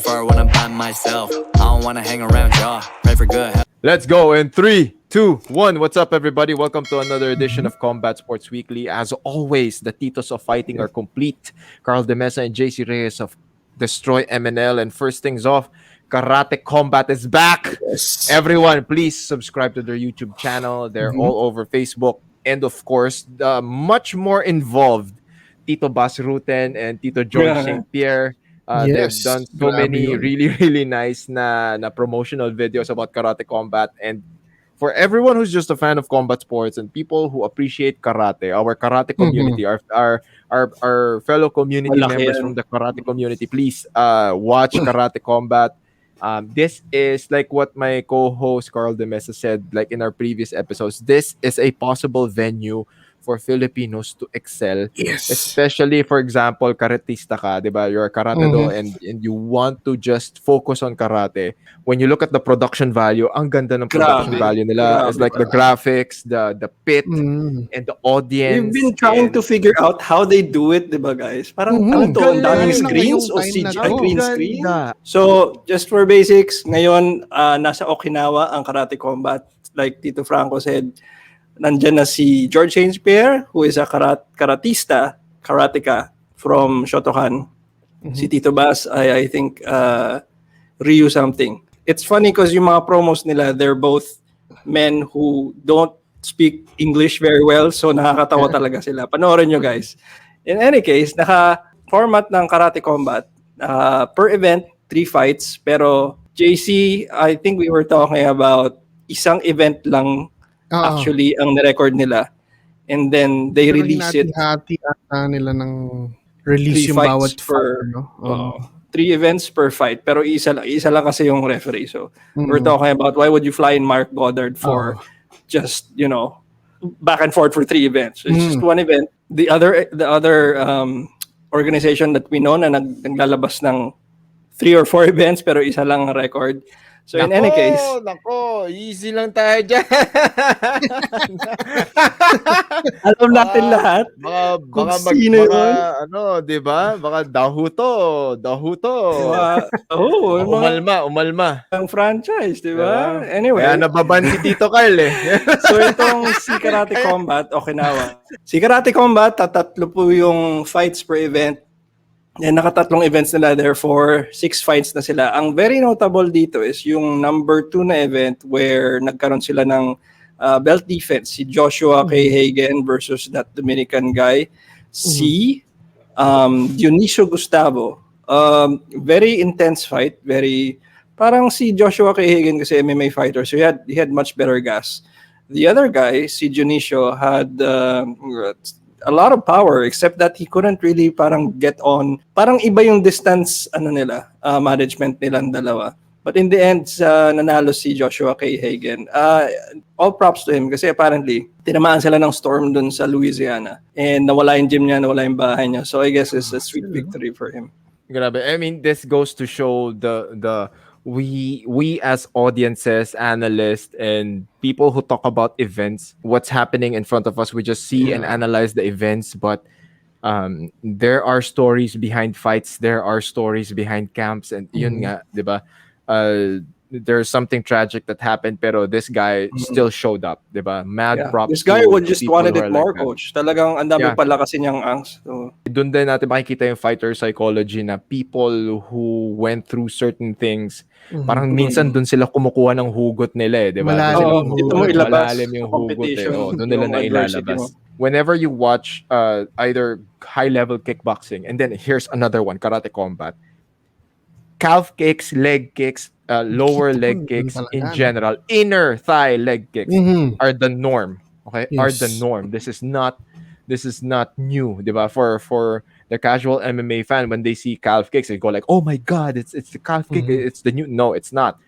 far when I'm by myself. I don't wanna hang around y'all. Pray for good. Let's go in 3, 2, 1. What's up, everybody? Welcome to another edition of Kombat Sports Weekly. As always, the Titos of Fighting are complete. Carl De Mesa and JC Reyes of Destroy MNL. And first things off, Karate Kombat is back. Yes. Everyone, please subscribe to their YouTube channel. They're all over Facebook. And of course, the much more involved Tito Basruten and Tito George St. Pierre. They've Yes, done so grabe many yun. really nice na promotional videos about Karate Kombat. And for everyone who's just a fan of combat sports and people who appreciate karate, our karate community, our fellow community Malaki members yan. from the karate community, please watch Karate Kombat. This is like what my co-host Carl De Mesa said, like in our previous episodes. This is a possible venue for Filipinos to excel. Yes. Especially, for example, karatista ka, di ba? You're a karatado and you want to just focus on karate. When you look at the production value, ang ganda ng production Grabe. value nila. It's like the graphics, the pit, and the audience. We've been trying to figure out how they do it, di ba guys? Parang ano to, ang daming Galing. screens o Ngayong time CGI na to. green Ang screen? ganda. So, just for basics, ngayon nasa Okinawa ang Karate Kombat. Like Tito Franco said, nandyan na si George St. Pierre, who is a karateka from Shotokan. Si Tito Bas, I think Ryu something. It's funny because yung mga promos nila, they're both men who don't speak English very well, so nakakatawa talaga sila. Panoorin nyo guys. In any case, naka-format ng Karate Kombat. Per event, 3 fights. Pero JC, I think we were talking about isang event lang actually ang na-record nila. And then they release it. Hati ata nila ng release 3 yung fights bawat per fighter, no? 3 events per fight, pero isa lang kasi yung referee. So we're talking about why would you fly in Mark Goddard for just, back and forth for 3 events. So it's just one event. The other organization that we know na naglalabas ng 3 or 4 events pero isa lang ang record. So in any case, Easy lang tayo dyan. alam natin lahat. Baka sino yun. Di ba? Baka dahuto. Umalma. Ang franchise, di ba? Anyway. Kaya nababan si Tito Carl eh. So itong si Karate Kombat, Okinawa. Si Karate Kombat, tatatlo po yung fights per event. Yan, nakatatlong events nila, therefore 6 fights na sila. Ang very notable dito is yung number 2 na event where nagkaroon sila ng belt defense. Si Joshua K. Hagen versus that Dominican guy. Si Dionisio Gustavo. Very intense fight. Parang si Joshua K. Hagen kasi MMA fighter, so he had much better gas. The other guy, si Dionisio, had a lot of power, except that he couldn't really parang get on. Parang iba yung distance management nilang dalawa. But in the end, nanalo si Joshua K. Hagen. All props to him kasi apparently tinamaan sila ng storm dun sa Louisiana and nawala yung gym niya, nawala yung bahay niya. So I guess it's a sweet victory for him. Grabe. I mean, this goes to show the we as audiences, analysts, and people who talk about events, what's happening in front of us, we just see and analyze the events, but there are stories behind fights, there are stories behind camps, and yun nga, di ba? There's something tragic that happened, pero this guy still showed up, di ba? Mad props. This guy to just people wanted who it are more, like that. coach. Talagang ang dami pala kasi niyang angst. So, doon din natin makikita yung fighter psychology na people who went through certain things, parang minsan doon sila kumukuha ng hugot nila eh, di ba? Malalim yung hugot eh. Doon nila na ilalabas. Whenever you watch either high-level kickboxing, and then here's another one, Karate Kombat, calf kicks, leg kicks, lower leg kicks in general, inner thigh leg kicks are the norm. Okay, are the norm. This is not new, diba? For the casual MMA fan, when they see calf kicks, they go like, "Oh my God, it's the calf kick. It's the new." No, it's not.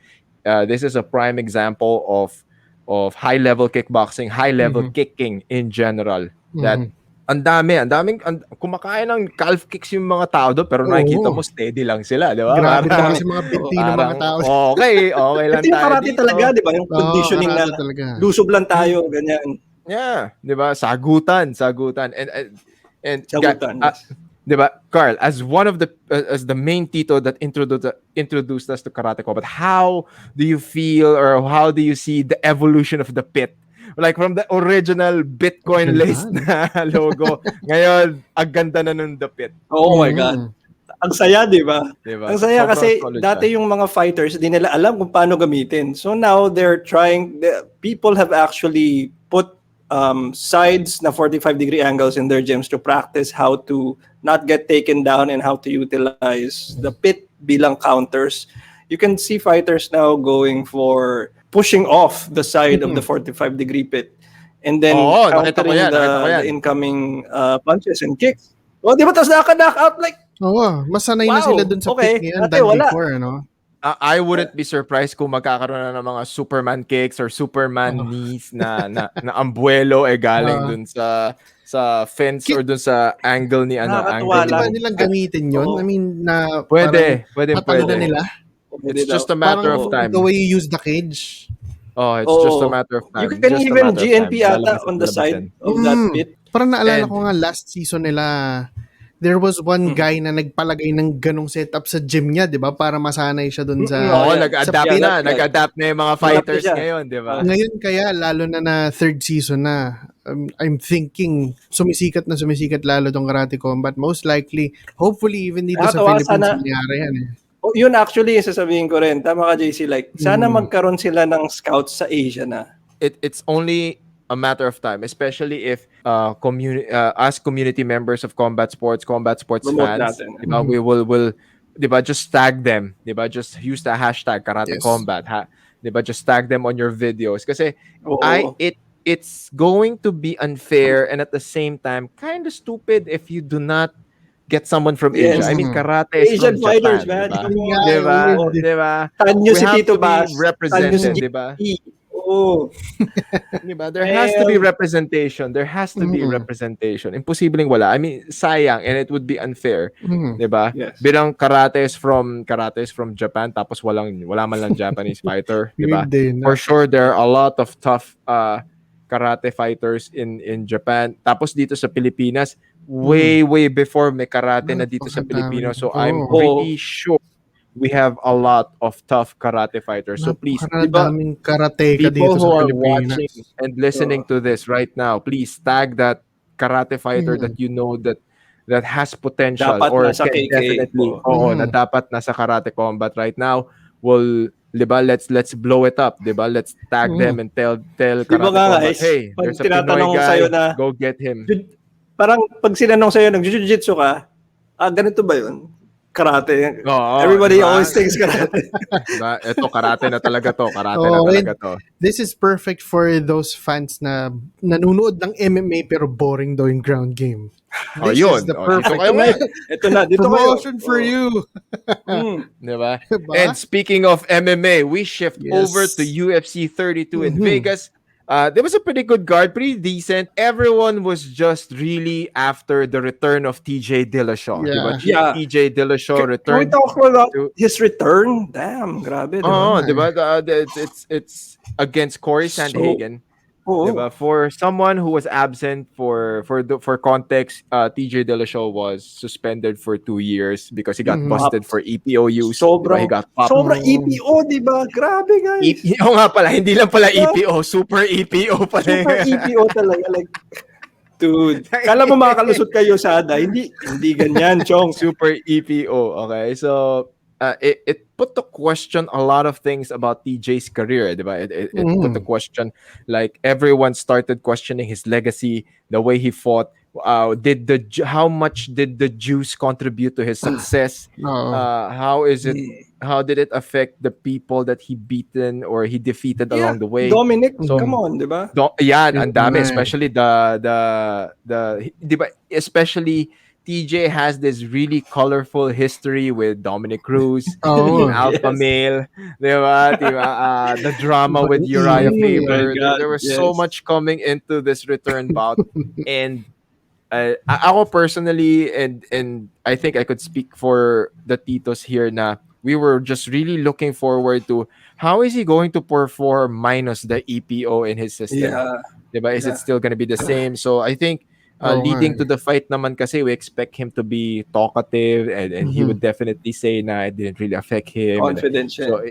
This is a prime example of high level kickboxing, high level kicking in general. That ang daming kumakain ng calf kicks yung mga tao doon, pero nakikita mo steady lang sila, di ba? Grabe lang kasi mga binti ng mga tao. Okay lang tayo. Yung karate talaga, di ba? Yung conditioning na lusob lang tayo, ganyan. Yeah, di ba? Sagutan. And Sagutan, yes. diba, Carl, as one of the as the main Tito that introduced us to Karate Combat, how do you feel or how do you see the evolution of the pit? Like from the original Bitcoin laced na logo, ngayon ang ganda na ng the pit. Oh my God. Ang saya, di ba? Diba? Ang saya Sobrang kasi solid dati siya. yung mga fighters, di nila alam kung paano gamitin. So now people have actually put sides na 45-degree angles in their gyms to practice how to not get taken down and how to utilize the pit bilang counters. You can see fighters now going for pushing off the side of the 45-degree pit and then countering the incoming punches and kicks. Oh, di ba? Tapos knock out like, Oo, masanay na sila dun sa pit ngayon than before, ano? I wouldn't be surprised kung magkakaroon na ng mga Superman kicks or Superman knees na ang buwelo galing dun sa fence or dun sa angle ni angle. Pwede ba nilang gamitin yun? I mean, na pwede na nila? It's just a matter of time. The way you use the cage. It's just a matter of time. You can even GNP ata on the side of that pit. Parang naalala ko nga last season nila, there was one guy na nagpalagay ng ganong setup sa gym niya, 'di ba? Para masanay siya doon sa nag-adapt na yung mga fighters ngayon, 'di ba? Ngayon kaya lalo na third season na, I'm thinking sumisikat lalo tong Karate Combat. Most likely, hopefully even dito sa Philippines nangyari yan eh. Oh, yun actually sasabihin ko rin. Tama ka, JC, like sana magkaroon sila ng scouts sa Asia na. It's only a matter of time, especially if as community members of combat sports fans, diba, we will diba, just tag them, diba, just use the hashtag Karate Combat, diba, just tag them on your videos kasi it's going to be unfair and at the same time kind of stupid if you do not get someone from Asia. I mean, karate is Asian from fighters, Japan, man. Diba? Tanyo si Tito Bas. Bas. Represented, diba? Oh. Diba? There has to be representation. There has to be representation. Imposibleng wala. I mean, sayang and it would be unfair. Diba? Yes. Bilang karate is from Japan tapos wala man lang Japanese fighter, diba? For sure there are a lot of tough karate fighters in Japan. Tapos dito sa Pilipinas, way before may karate na dito sa Pilipinas. So I'm pretty sure we have a lot of tough karate fighters. So please, daming karateka people dito who sa are Pilipinas watching and listening to this right now, please tag that karate fighter that you know that has potential dapat or nasa can KK. definitely na dapat nasa Karate Combat right now. Will, diba, let's blow it up, diba? Let's tag them and tell Karate Combat, hey, there's a Pinoy guy, go get him. Parang pag sinanong sa'yo, nag-jiu-jitsu ka, ganito ba yun? Karate. Everybody always thinks karate. Diba? Ito, karate na talaga to. Karate na talaga to. This is perfect for those fans na nanonood ng MMA pero boring daw yung ground game. This is the perfect ito na, dito promotion for you. Diba? And speaking of MMA, we shift over to UFC 32 in Vegas. There was a pretty good card, pretty decent. Everyone was just really after the return of TJ Dillashaw. Yeah. TJ Dillashaw returned. Can we talk about his return? Damn, grabe. Diba? It's against Cory Sandhagen. Diba? For someone who was absent for context, TJ Dillashaw was suspended for 2 years because he got busted for EPO use. Diba? He got popped. Sobra EPO, diba? Grabe, guys. EPO nga pala, hindi lang pala EPO, super EPO pala. Super EPO talaga, like, dude, kala mo makakalusot kayo sa ADA, hindi ganyan, Chong. Super EPO, okay? So, it put to question a lot of things about TJ's career, diba? It put to question, like, everyone started questioning his legacy, the way he fought. How much did the juice contribute to his success? How did it affect the people that he beaten or he defeated along the way? Dominic, come on, diba? Ang dami, especially diba? Especially TJ has this really colorful history with Dominic Cruz, Alpha Male, diba? The drama with Uriah Faber. There was so much coming into this return bout, and ako personally, and I think I could speak for the Titos here, na we were just really looking forward to how is he going to perform minus the EPO in his system. Diba? Is it still going to be the same? So I think Leading to the fight naman kasi, we expect him to be talkative and he would definitely say na it didn't really affect him. Confidence. So,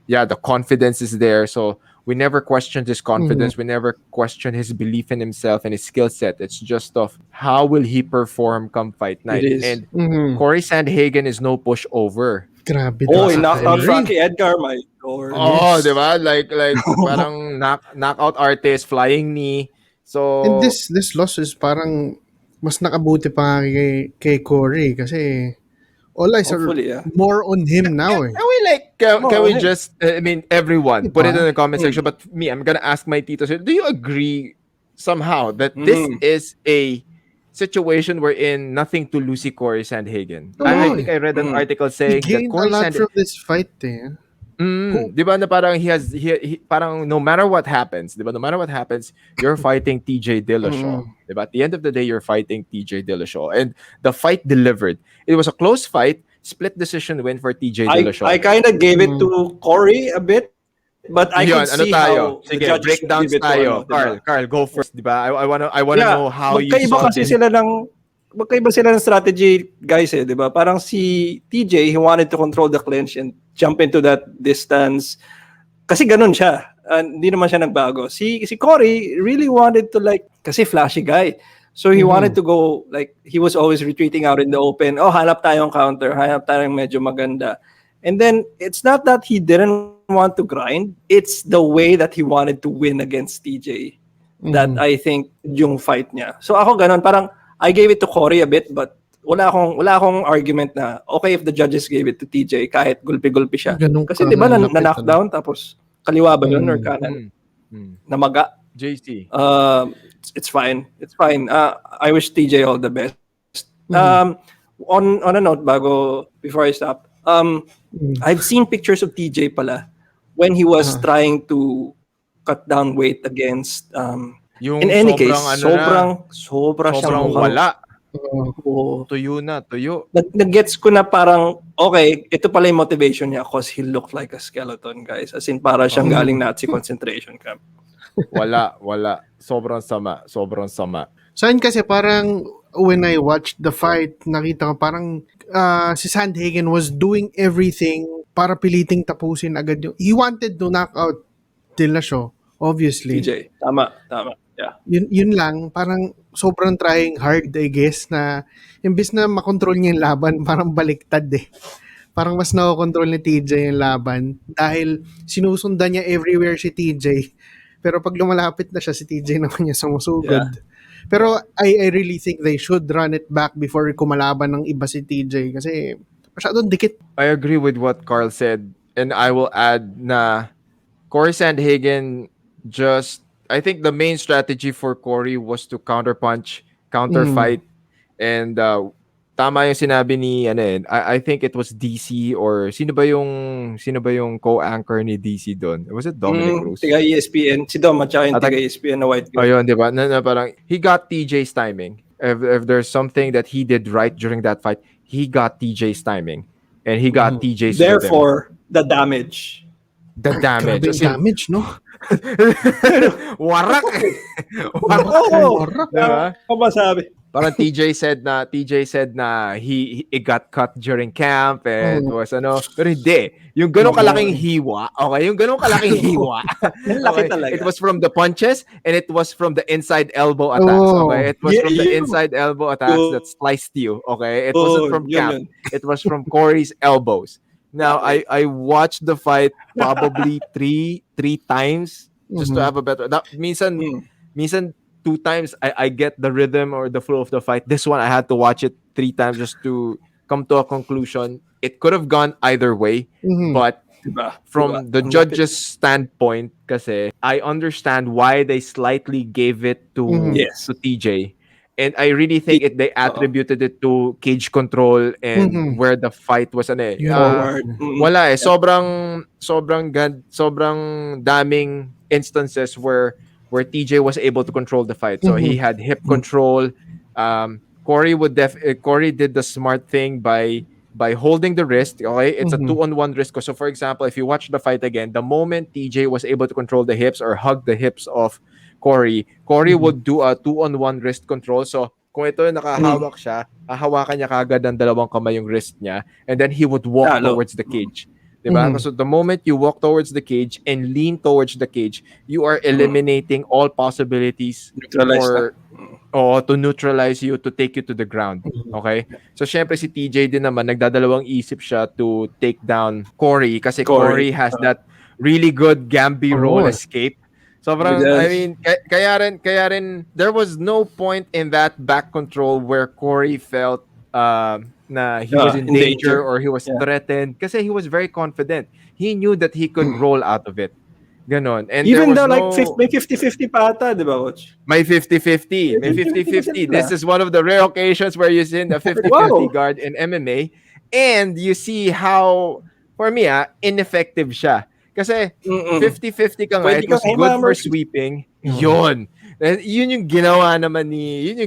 yeah, the confidence is there. So, we never questioned his confidence. We never questioned his belief in himself and his skill set. It's just of how will he perform come fight night. It is. And Cory Sandhagen is no pushover. Grabe. He knocked out Frankie Edgar, my lord. Diba? Like parang knockout artist, flying knee. So, and this loss is parang mas nakabuti pa nga kay Cory kasi all eyes are more on him now. Can we just, I mean, everyone, put it in the comment section, but me, I'm gonna ask my tito, do you agree somehow that this is a situation wherein nothing to lose si Cory Sandhagen? I think I read an article saying he gained that Cory a lot from this fight di ba na parang he parang no matter what happens, you're fighting TJ Dillashaw. Di ba? At the end of the day, you're fighting TJ Dillashaw. And the fight delivered. It was a close fight, split decision win for TJ Dillashaw. I kind of gave it to Cory a bit, but I can see how the judges breakdowns tayo. Carl, go first, di ba? I wanna know how you saw it. Magkaiba sila ng strategy, guys, di ba? Parang si TJ, he wanted to control the clinch and jump into that distance. Kasi ganun siya. Hindi naman siya nagbago. Si Cory really wanted to kasi flashy guy. So he wanted to go, he was always retreating out in the open. Hanap tayong counter. Hanap tayong medyo maganda. And then, it's not that he didn't want to grind. It's the way that he wanted to win against TJ. That I think yung fight niya. So ako ganun, parang I gave it to Cory a bit, but wala akong argument na okay if the judges gave it to TJ kahit gulpi-gulpi siya. Kasi di ba na-knockdown tapos kaliwa ba yun or kanan? Namaga. JC. It's fine. It's fine. I wish TJ all the best. On a note, before I stop, I've seen pictures of TJ pala when he was trying to cut down weight against in any case, sobrang wala. Tuyo. Nag-gets ko na parang, okay, ito pala yung motivation niya because he looked like a skeleton, guys. As in, para siyang galing Nazi concentration camp. Wala. Sobrang sama. Saan kasi parang when I watched the fight, nakita ko parang si Sandhagen was doing everything para piliting tapusin agad yung... He wanted to knock out Dillashaw, obviously. TJ, tama. Yeah. Yun lang, parang sobrang trying hard, I guess, na imbis na makontrol niya yung laban, parang baliktad Parang mas nakokontrol ni TJ yung laban dahil sinusundan niya everywhere si TJ. Pero pag lumalapit na siya, si TJ naman niya sumusugod. Yeah. Pero I really think they should run it back before kumalaban ng iba si TJ kasi masyadong dikit. I agree with what Carl said, and I will add na Cory Sandhagen I think the main strategy for Cory was to counterpunch, counterfight, and tama yung sinabi ni I think it was DC or sino ba yung co-anchor ni DC doon? Was it Dominic Cruz? Tiga ESPN, si Dom at saka yung tiga ESPN na white guy. Ayun, di ba? Na parang he got TJ's timing. If there's something that he did right during that fight, he got TJ's timing. And he got TJ's therefore, the damage. Grabe damage, no? Warak. Diba? Masabi. Parang TJ said na he got cut during camp and was pero hindi. Yung ganong kalaking hiwa. Okay, yung ganong kalaking hiwa. Okay? It was from the punches and it was from the inside elbow attacks. Okay, it was from the inside elbow attacks that sliced you. Okay, it wasn't from camp. It was from Cory's elbows. Now, I watched the fight probably three times just to have a better... Minsan 2 times, I get the rhythm or the flow of the fight. This one, I had to watch it 3 times just to come to a conclusion. It could have gone either way, but from the judge's standpoint, kasi, I understand why they slightly gave it to TJ. And I really think they attributed it to cage control and where the fight was wala sobrang daming instances where TJ was able to control the fight. So he had hip control. Cory did the smart thing by holding the wrist. Okay, it's a 2-on-1 wrist. So for example, if you watch the fight again, the moment TJ was able to control the hips or hug the hips of Cory would do a 2-on-1 wrist control. So Kung ito nakahawak siya, hahawakan niya kagad ng dalawang kamay yung wrist niya, and then he would walk towards the cage. Diba? So the moment you walk towards the cage and lean towards the cage, you are eliminating all possibilities to neutralize you, to take you to the ground. Okay? So syempre si TJ din naman, nagdadalawang isip siya to take down Cory kasi Cory has that really good Gambi roll escape. Sobrang, I mean, kaya rin, there was no point in that back control where Cory felt na he was in danger or he was threatened kasi he was very confident. He knew that he could roll out of it. Ganon. And even though like may 50-50 pa ata, di ba, Coach? May 50-50. May 50-50. This is one of the rare occasions where you see a 50-50 guard in MMA and you see how, for me, ineffective siya. Kasi 50-50 ka nga, it was good for sweeping. Yun. Yun yung ginawa ni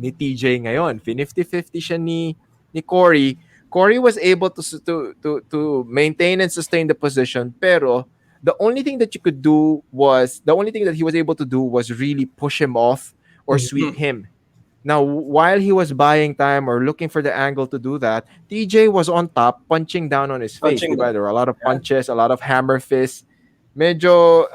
TJ ngayon. 50-50 siya ni Cory. Cory was able to maintain and sustain the position, pero the only thing that he was able to do was really push him off or sweep him. Now, while he was buying time or looking for the angle to do that, TJ was on top, punching down on his face. Diba? There were a lot of punches, a lot of hammer fists. Medyo,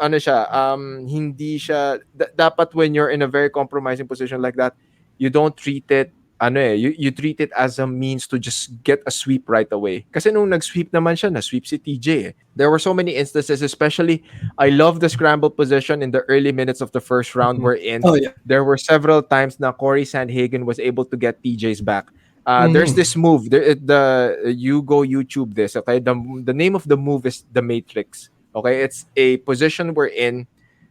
hindi siya, dapat when you're in a very compromising position like that, you don't treat it, you treat it as a means to just get a sweep right away. Kasi nung nag-sweep naman siya, na-sweep si TJ. There were so many instances, especially, I love the scramble position in the early minutes of the first round we're in. There were several times na Cory Sandhagen was able to get TJ's back. There's this move, you go YouTube this, okay? The name of the move is the Matrix. Okay, it's a position wherein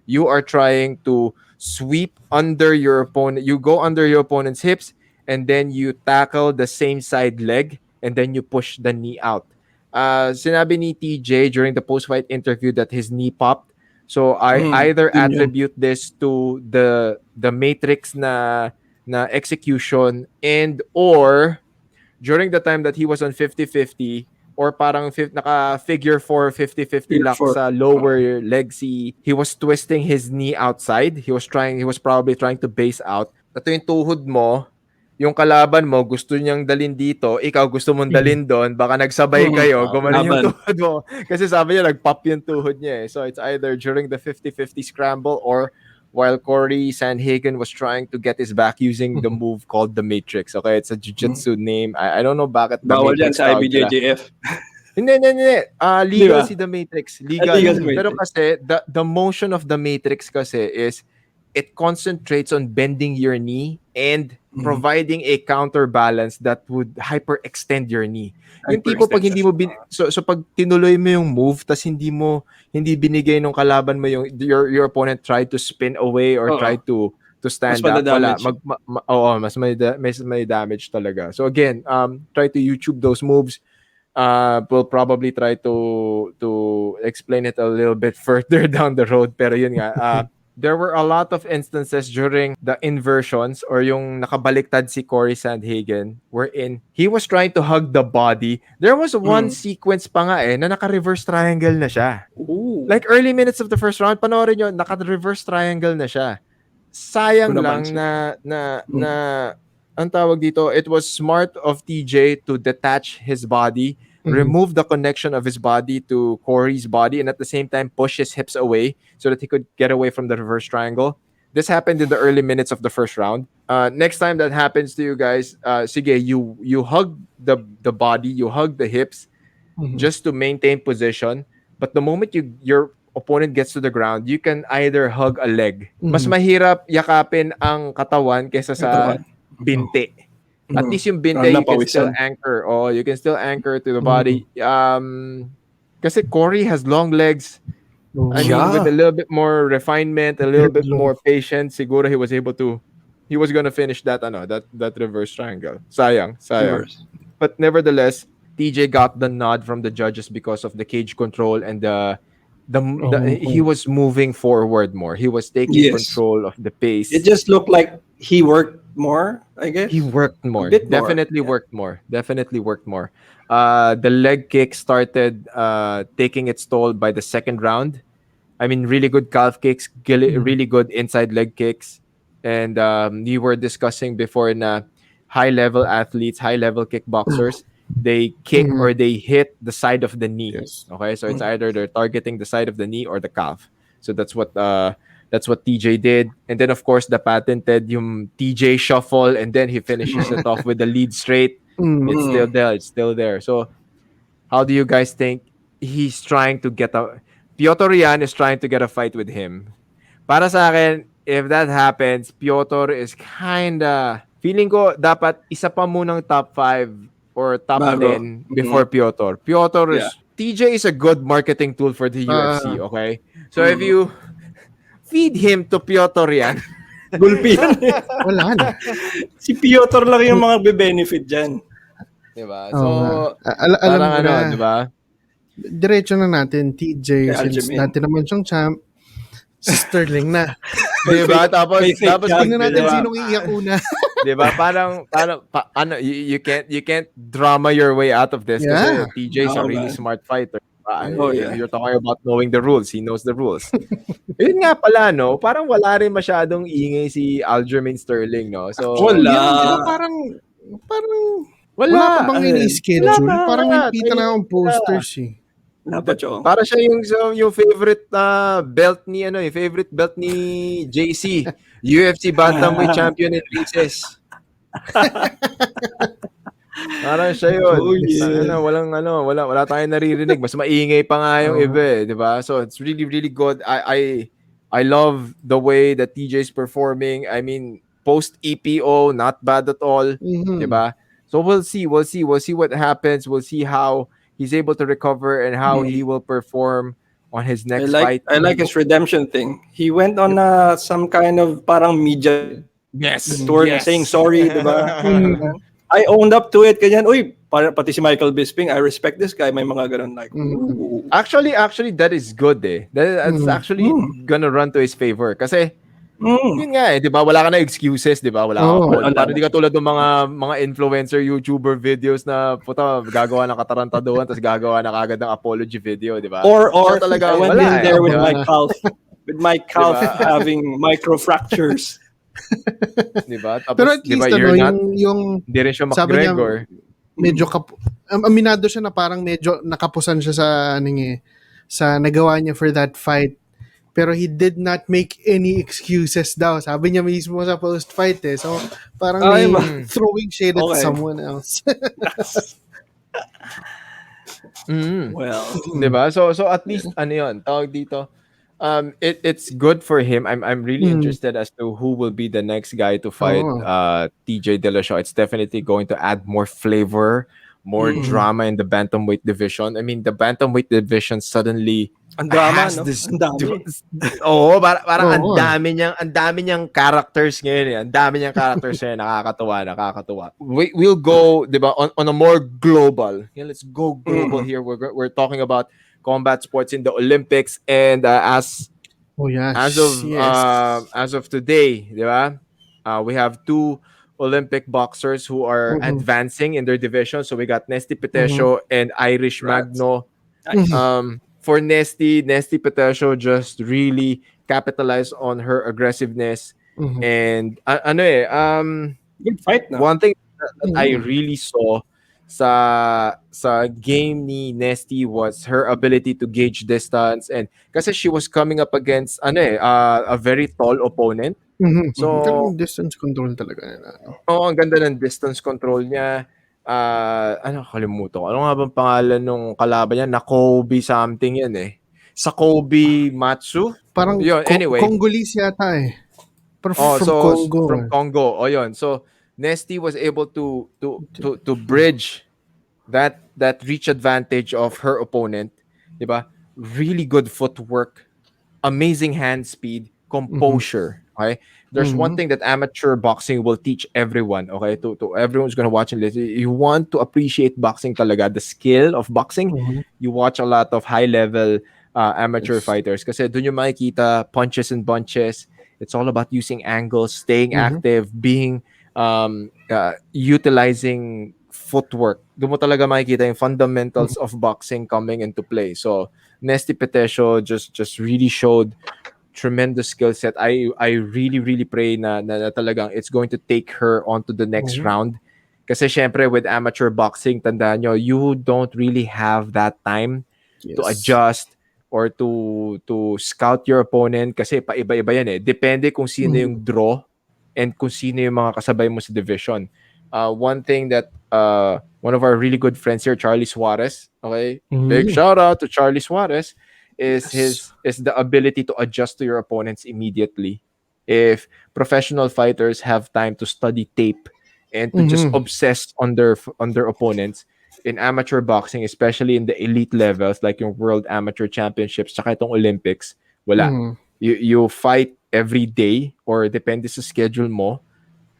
you are trying to sweep under your opponent. You go under your opponent's hips, and then you tackle the same side leg, and then you push the knee out. Sinabi ni TJ during the post-fight interview that his knee popped. So I either attribute this to the Matrix na execution and or during the time that he was on 50-50, or parang naka-figure 4 50-50 lock sa lower leg, he was twisting his knee outside. He was probably trying to base out. Ito yung tuhod mo, yung kalaban mo gusto niyang dalin dito, ikaw gusto mong dalin doon, baka nagsabay kayo, gumaling yung tuhod mo. Kasi sabi niya, nag-pop yung tuhod niya. So it's either during the 50-50 scramble or while Cory Sandhagen was trying to get his back using the move called the Matrix. Okay, it's a jiu-jitsu name. I don't know bakit the bawal Matrix. Bawal yan sa IBJJF. Hindi. Legal si the Matrix. Legal. Pero kasi, the motion of the Matrix kasi is, it concentrates on bending your knee and providing a counterbalance that would hyperextend your knee. Yung tipo pag hindi mo so pag tinuloy mo yung move tas hindi binigay nung kalaban mo yung your opponent tried to spin away or tried to stand up, wala mas may damage talaga. So again, try to YouTube those moves. We'll probably try to explain it a little bit further down the road, pero yun nga, there were a lot of instances during the inversions or yung nakabaliktad si Cory Sandhagen wherein he was trying to hug the body. There was one sequence pa nga na naka-reverse triangle na siya. Ooh. Like early minutes of the first round, panoorin nyo, naka-reverse triangle na siya. Sayang lang na ang tawag dito, it was smart of TJ to detach his body, remove the connection of his body to Cory's body, and at the same time push his hips away so that he could get away from the reverse triangle. This happened in the early minutes of the first round. Next time that happens to you guys, sige, you hug the body, you hug the hips just to maintain position. But the moment your opponent gets to the ground, you can either hug a leg. Mas mahirap yakapin ang katawan kaysa sa binte. At least yung binte, you can still anchor. You can still anchor to the body. Kasi Cory has long legs. I mean, with a little bit more refinement, a little bit more patience, siguro he was gonna finish that reverse triangle. Sayang. But nevertheless, TJ got the nod from the judges because of the cage control and he was moving forward more. He was taking control of the pace. It just looked like he worked more, I guess. He worked more. Definitely worked more. The leg kick started taking its toll by the second round. I mean, really good calf kicks, really good inside leg kicks. And we were discussing before na high-level athletes, high-level kickboxers, they kick or they hit the side of the knee. Yes. Okay, so it's either they're targeting the side of the knee or the calf. So that's what TJ did. And then of course the patented yung TJ shuffle, and then he finishes it off with the lead straight. It's still there. It's still there. So how do you guys think he's trying to get Piotr Yan is trying to get a fight with him? Para sa akin, if that happens, Piotr is kinda, feeling ko dapat isa pa munang top 5 or top 10 before Piotr. Piotr is, TJ is a good marketing tool for the UFC, okay? So if you feed him to Piotr Yan, Gulpi yan. Wala na. Si Piotr lang yung mga be-benefit dyan. diba? So, alam parang mo ano, na, diba? diretso na natin, TJ, since Aljamain. dati naman siyang champ, si Sterling na. Diba? Tapos Tingnan natin diba? sinong iiyak una. Diba? Parang ano, you can't drama your way out of this kasi Yeah. TJ is a really smart fighter. Yeah. You're talking about knowing the rules. He knows the rules. Yun nga pala, no? Parang wala rin masyadong ingay si Aljamain Sterling, no? So, Wala. Diba, parang wala pa bang ini-schedule? Wala pa. Parang nakita na akong posters eh. Dapat yun. Para siya yung favorite belt ni yung favorite belt ni JC, UFC Bantamweight champion in Reeses. Parang siya yun. Oh, yeah. Wala tayong naririnig. Mas maingay pa nga yung iba, eh, di ba? So it's really, really good. I love the way that TJ is performing. I mean, post EPO, not bad at all, di ba? So we'll see what happens. We'll see how he's able to recover and how he will perform on his next fight. I like his redemption thing. He went on some kind of parang media tour saying sorry, diba? I owned up to it. Ganyan, uy, pati si Michael Bisping, I respect this guy. May mga ganun like. Actually, that is good eh. That's actually gonna run to his favor. Kasi, yun nga eh, di ba? Wala ka na excuses, di ba? Wala ka. Parang di ka tulad ng mga influencer, YouTuber videos na puta, gagawa ng katarantaduhan tapos gagawa na kagad ng apology video, di ba? Or so, talaga, I went in there with my calf. With my calf having micro fractures. Diba? Tapos, Pero at least diba, yung hindi rin siya sabi niya, McGregor. medyo aminado siya na parang medyo nakapusan siya sa nagawa niya for that fight. Pero he did not make any excuses daw. Sabi niya mismo sa post-fight eh. So, parang throwing shade at someone else. Well, diba? So at least ano yun, tawag dito. It's good for him. I'm really interested as to who will be the next guy to fight TJ Dillashaw. It's definitely going to add more flavor, more drama in the bantamweight division. I mean, the bantamweight division suddenly ang drama, has no? this. Ang dami. Parang ang dami niyang characters ngayon. Eh. Ang dami niyang characters ngayon. Nakakatuwa. We'll go, diba, on a more global. Yeah, let's go global here. We're talking about combat sports in the Olympics, and as of today, diba? We have 2 Olympic boxers who are advancing in their division. So we got Nesty Petesio and Irish Magno. For Nesty Petesio just really capitalized on her aggressiveness and good fight na. One thing that I really saw sa game ni Nesty was her ability to gauge distance, and kasi she was coming up against a very tall opponent. So distance control talaga nila. ang ganda ng distance control niya. Kalimutan ko. Ano nga bang pangalan nung kalaban niya? Nakobe something yan eh. Sakobe Matsu? Parang yun, anyway. Congolese yata eh. From Congo. From Congo. Yun. So Nesty was able to bridge that reach advantage of her opponent, diba? Really good footwork, amazing hand speed, composure. Okay, there's one thing that amateur boxing will teach everyone. Okay, to everyone who's gonna watch and listen. You want to appreciate boxing talaga, the skill of boxing. You watch a lot of high level amateur fighters kasi dun yung makikita punches and bunches. It's all about using angles, staying active, being utilizing footwork. Doon mo talaga makikita yung fundamentals of boxing coming into play. So Nesty Petesio just really showed tremendous skill set. I really pray na talagang it's going to take her onto the next round. Kasi syempre with amateur boxing, tandaan nyo, you don't really have that time to adjust or to scout your opponent kasi paiba-iba yan eh. Depende kung sino yung draw and kung sino yung mga kasabay mo sa division. One thing that one of our really good friends here, Charlie Suarez, okay? Big shout out to Charlie Suarez, is the ability to adjust to your opponents immediately. If professional fighters have time to study tape and to just obsess on their opponents, in amateur boxing, especially in the elite levels like yung World Amateur Championships tsaka itong Olympics, wala. You fight every day or depende sa schedule mo.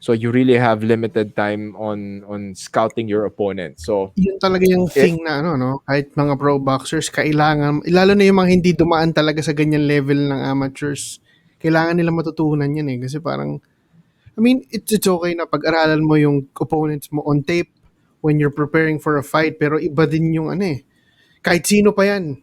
So you really have limited time on scouting your opponent. So yun talaga yung thing na kahit mga pro boxers kailangan, lalo na yung mga hindi dumaan talaga sa ganyan level ng amateurs, kailangan nila matutunan yan eh kasi parang it's okay na pag-aralan mo yung opponents mo on tape when you're preparing for a fight, pero iba din yung kahit sino pa yan,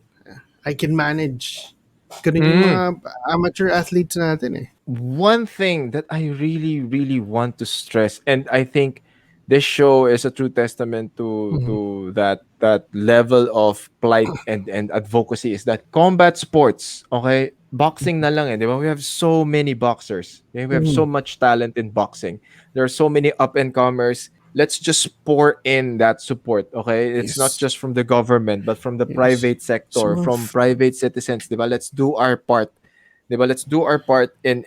I can manage. Ganun yung mga amateur athletes natin eh. One thing that I really want to stress, and I think this show is a true testament to that level of plight and advocacy, is that combat sports, okay, boxing na lang di ba? We have so many boxers. We have so much talent in boxing. There are so many up-and-comers. Let's just pour in that support, okay? It's not just from the government, but from the private sector, from private citizens, di ba? Let's do our part. Diba? Let's do our part in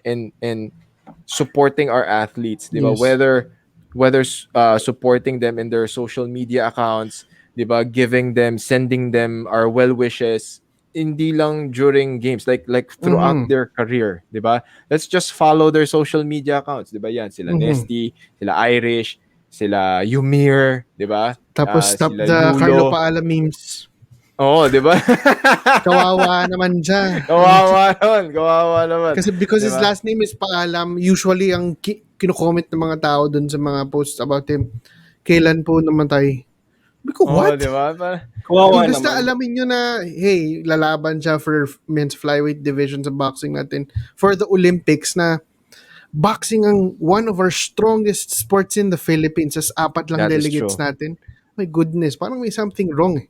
supporting our athletes, diba? Whether supporting them in their social media accounts, diba? Sending them our well wishes, hindi lang during games, like throughout their career, diba? Let's just follow their social media accounts, diba? Yan sila Nesty, sila Irish, sila Yumir, diba? Tapos stop sila the Yulo. Carlo Paala memes. Oo, di ba? Kawawa naman siya. Kawawa naman. Kasi because his last name is Paalam, usually ang kino-comment ng mga tao dun sa mga posts about him, kailan po namatay? Because what? Di ba? Kawawa naman. Basta alamin nyo na, hey, lalaban siya for men's flyweight division sa boxing natin for the Olympics na boxing ang one of our strongest sports in the Philippines. As 4 lang That is delegates true. natin. My goodness, parang may something wrong eh.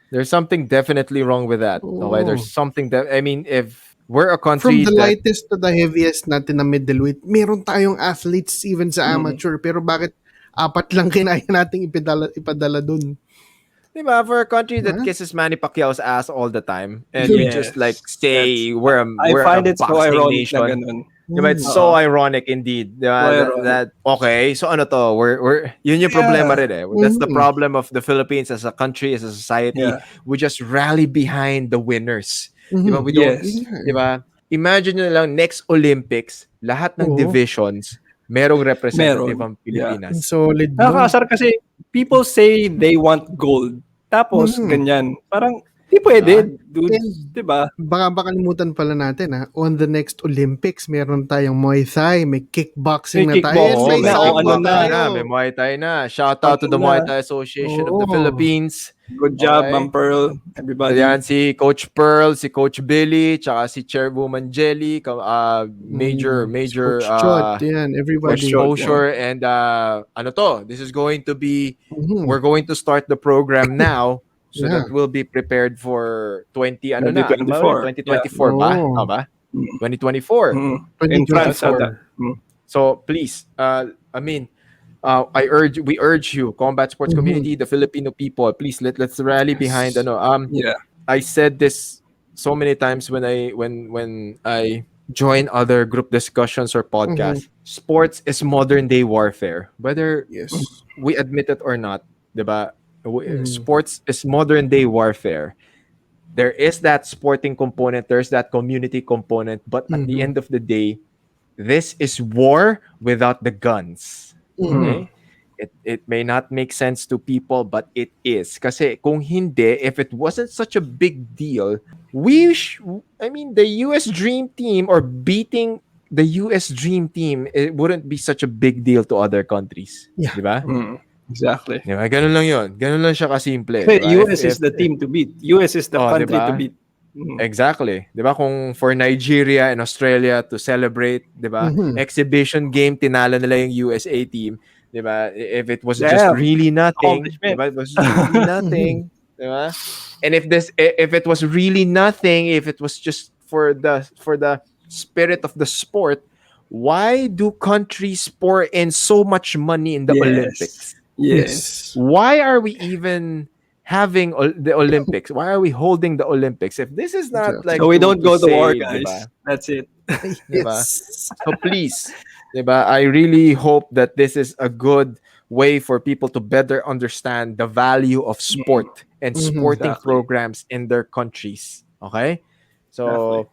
There's something definitely wrong with that. Okay, there's something that if we're a country From the that, lightest to the heaviest natin na middleweight, meron tayong athletes even sa amateur, pero bakit 4 lang kinaya nating ipadala dun? diba, for a country that kisses Manny Pacquiao's ass all the time, and we just say we're I find a it so boxing ironic nation. na ganun. Diba, it's so ironic indeed. Diba? That okay, so ano to? We're yun yung problema rin eh. That's the problem of the Philippines as a country, as a society. Yeah. We just rally behind the winners. Diba? We don't, diba? Imagine nyo lang next Olympics, lahat ng divisions merong representative ang Pilipinas. Solid. Nakakasar kasi people say they want gold. Tapos ganyan. Parang di pwede, dude. Diba? Baka kalimutan pala natin on the next Olympics, meron tayong Muay Thai, may kickboxing May na tayo. kickboxing na, May Muay Thai na. Shout out to the Muay Thai Association of the Philippines. Good job, Ma'am Pearl. Everybody. Ayan, si Coach Pearl, si Coach Billy, tsaka si Chairwoman Jelly, major Coach Chot, everybody. exposure, and this is going to be, we're going to start the program now. So that we'll be prepared for 2024 ba? Ba? 2024. In France. So please, we urge you, combat sports community, the Filipino people, please let's rally behind I said this so many times when I join other group discussions or podcasts. Sports is modern day warfare, whether we admit it or not, diba? Sports is modern day warfare. There is that sporting component, there's that community component, but at the end of the day, this is war without the guns. Okay? It may not make sense to people, but it is. Kasi kung hindi, if it wasn't such a big deal, the US Dream Team or beating the US Dream Team, it wouldn't be such a big deal to other countries. Yeah. Diba? Exactly. Diba? Ganun lang yun. Ganun lang siya kasimple. Diba? Diba? US is the team to beat. US is the country to beat. Exactly. 'Di ba kung for Nigeria and Australia to celebrate, 'di ba? Exhibition game tinalo nila yung USA team, 'di ba? If it was just really nothing, 'di Accomplishment. ba? It was just really nothing, 'di ba? And if it was really nothing, if it was just for the spirit of the sport, why do countries pour in so much money in the Olympics? Yes. Why are we even having the Olympics? Why are we holding the Olympics if this is not like So we don't go to war, save, guys. diba? That's it. Diba? So please, diba? I really hope that this is a good way for people to better understand the value of sport and sporting programs in their countries. Okay? So,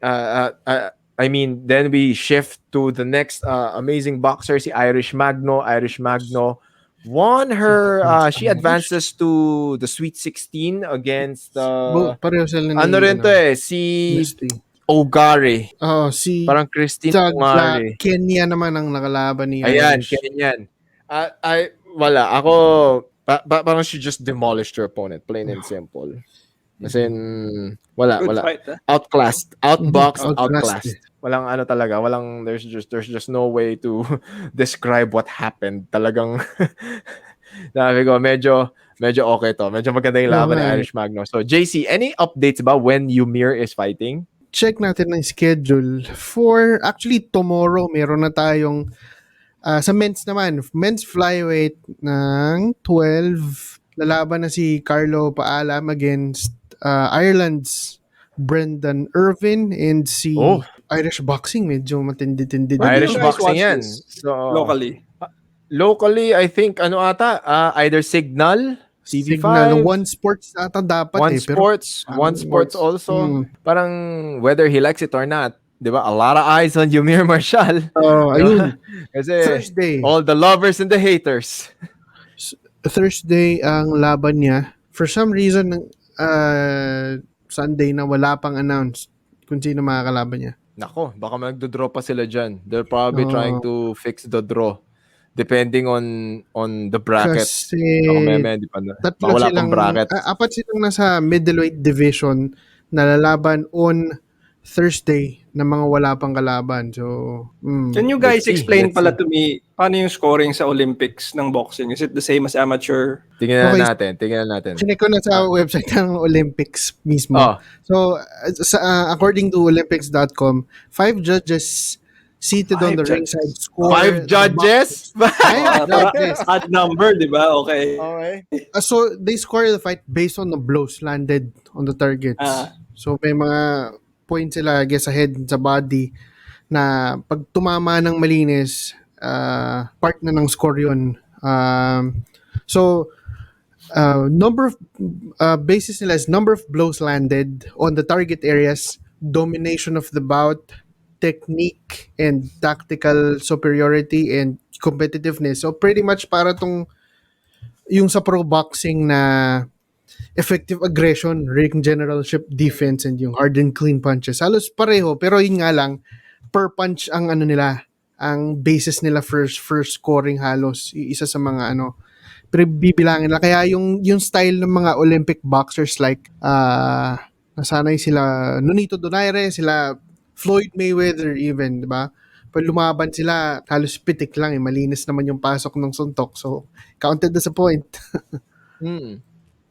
I mean, then we shift to the next amazing boxer, si Irish Magno. Irish Magno won her, she advances to the Sweet 16 against pareho sila ano rin to si Ogari. Si Parang Christine Ogari. Kenya naman ang nakalaban ni Ayan, Irish. Kenyan. Wala. Ako, parang she just demolished her opponent, plain and simple. As in, wala. Fight, huh? Outclassed, outboxed, Outclassed. Walang ano talaga, there's just no way to describe what happened. Talagang, sabi ko, medyo okay to. Medyo maganda yung laban ni Irish Magno. So, JC, any updates ba when Ymir is fighting? Check natin ang schedule. For, actually, tomorrow, meron na tayong, sa men's naman, men's flyweight ng 12, lalaban na si Carlo Paalam against Ireland's Brendan Irvin and si Irish boxing, medyo matindi-tindi. Irish boxing yan. So, locally, I think, either Signal, TV5. Signal, One Sports ata dapat One Sports also. Parang whether he likes it or not, di ba? A lot of eyes on Ymir Marshall. Ayun. Kasi Thursday. All the lovers and the haters. Thursday ang laban niya. For some reason, Sunday na wala pang announced kung sino makakalaban niya. Nako, baka magdo-draw pa sila dyan. They're probably trying to fix the draw. Depending on the bracket. Kasi wala pang bracket. Apat silang nasa middleweight division na lalaban on Thursday na mga wala pang kalaban. So, can you guys explain pala to me paano yung scoring sa Olympics ng boxing? Is it the same as amateur? Tingnan natin. Chinek ko na sa website ng Olympics mismo. So, according to Olympics.com, 5 judges seated on the ringside score. 5 judges? 5 judges. Odd number, di ba? Okay. So, they score the fight based on the blows landed on the targets. So, may mga points sila, I guess, ahead sa body na pag tumama ng malinis, part na ng score yun. Number of basis nila is number of blows landed on the target areas, domination of the bout, technique and tactical superiority and competitiveness. So pretty much para tong yung sa pro boxing na effective aggression, ring generalship, defense, and yung hard and clean punches. Halos pareho, pero yun nga lang, per punch ang nila, ang basis nila first scoring halos. Isa sa mga pero bibilangin nila. Kaya yung style ng mga Olympic boxers like, nasanay sila Nonito Donaire, sila Floyd Mayweather even, di ba? Pag lumaban sila, halos pitik lang malinis naman yung pasok ng suntok. So, counted na sa point.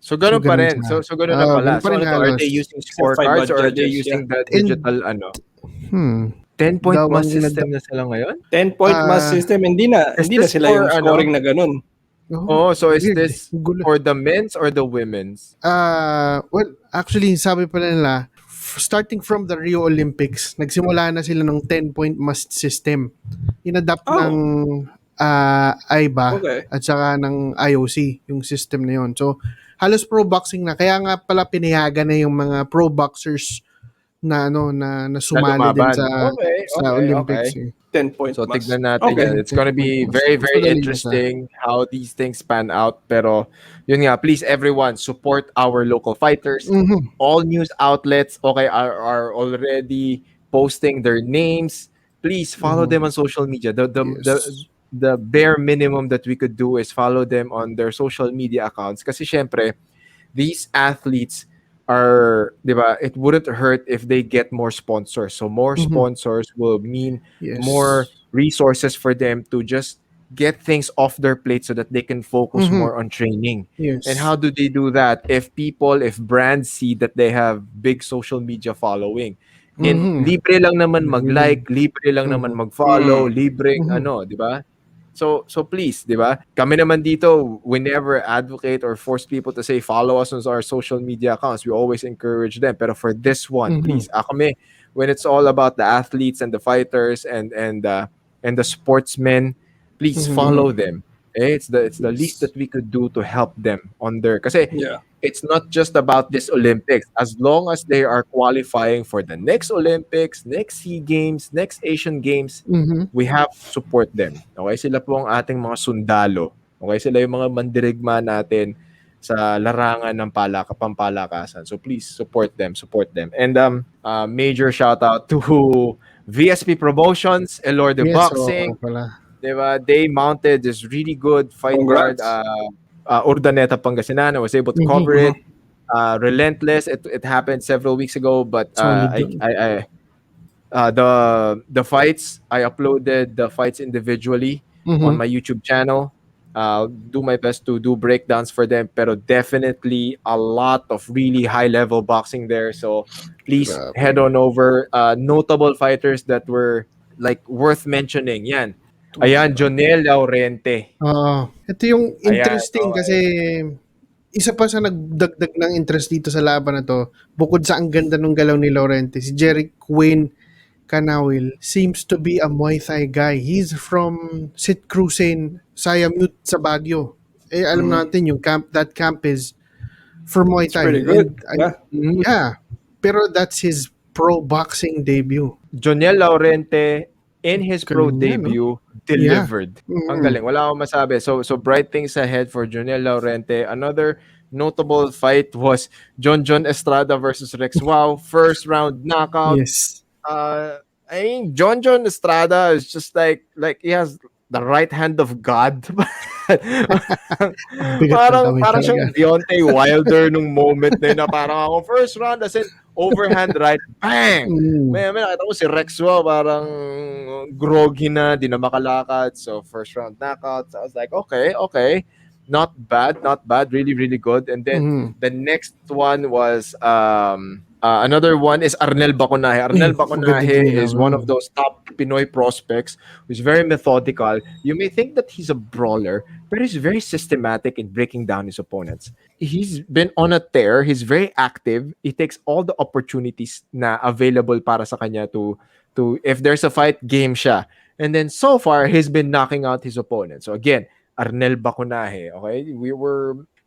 So, ganun pa rin. So ganun na pala. So, are they using scorecards or are they using the digital 10-point must system na sila ngayon? 10-point must system. Hindi na sila yung scoring na ganun. So is this for the men's or the women's? Well, actually, sabi pala nila, starting from the Rio Olympics, nagsimula na sila ng 10-point must system. Inadapt ng AIBA at saka ng IOC, yung system na yun. So, halos pro boxing na. Kaya nga pala pinayagan na yung mga pro boxers na na sumali din sa Olympics. 10 points. So tignan natin yan. It's gonna be very, very interesting how these things pan out. Pero yun nga, please everyone, support our local fighters. All news outlets are already posting their names. Please follow them on social media. The bare minimum that we could do is follow them on their social media accounts. Kasi syempre, these athletes are, di ba, it wouldn't hurt if they get more sponsors. So more Mhm. sponsors will mean Yes. more resources for them to just get things off their plate so that they can focus Mhm. more on training. Yes. And how do they do that? If brands see that they have big social media following, and Mhm. libre lang naman Yun. mag-like, libre lang naman Mhm. mag-follow, libreng Mhm. di ba? So please, di ba? Kami naman dito, we never advocate or force people to say follow us on our social media accounts. We always encourage them. Pero for this one, Mhm. please, kami, when it's all about the athletes and the fighters and the sportsmen, please Mhm. follow them. It's the least Yes. that we could do to help them on their, kasi Yeah. it's not just about this Olympics. As long as they are qualifying for the next Olympics, next SEA Games, next Asian Games, Mhm. we have to support them. Okay? Sila po ang ating mga sundalo. Okay? Sila yung mga mandirigma natin sa larangan ng pampalakasan. So please support them, support them. And major shout out to VSP Promotions, Elorde Yes, oo Boxing. pala. Diba? They mounted this really good fight card. Congrats. Urdaneta, Pangasinan. I was able to cover Mhm. it. Relentless. It happened several weeks ago, but Solid yun. the fights, I uploaded the fights individually on Mhm. my YouTube channel. I'll do my best to do breakdowns for them, pero definitely a lot of really high level boxing there. So please head Grabe. on over. Notable fighters that were like worth mentioning. Yan. Ayan, Tumama. Jonel Laurente. Oo. Ito yung Ayan, interesting okay. kasi isa pa sa nagdagdag ng interest dito sa laban na 'to, bukod sa ang ganda ng galaw ni Laurente, si Jerick Quinn Canawil seems to be a Muay Thai guy. He's from Sit Cruzen, Sayamut sa Baguio. Eh, alam natin yung that camp is for Muay It's pretty Thai. good. Yeah. Yeah, pero that's his pro boxing debut. Jonel Laurente in his pro Galing niya, no? debut Yeah. delivered. Ang galing. Wala akong masabi. So bright things ahead for Jonel Laurente. Another notable fight was John Estrada versus Rex Wow. First round knockout. Yes. I mean, John Estrada is just like he has the right hand of God. Ang bigat ng parang kamay parang talaga. siyang Deontay Wilder nung moment na yun na parang ako first round as in overhand right, bang! Mm. May nakita ko si Rex Wow parang groggy na, di na makalakad. So first round knockout. So I was like, okay. Not bad. Really, really good. And then Mhm. the next one was another one is Arnel Baconaje. Arnel Maganda din Baconaje yung is laban one mo. of those top Pinoy prospects who's very methodical. You may think that he's a brawler, but he's very systematic in breaking down his opponents. He's been on a tear. He's very active. He takes all the opportunities na available para sa kanya to if there's a fight, game siya. And then so far, he's been knocking out his opponent. So again, Arnel Baconaje, okay?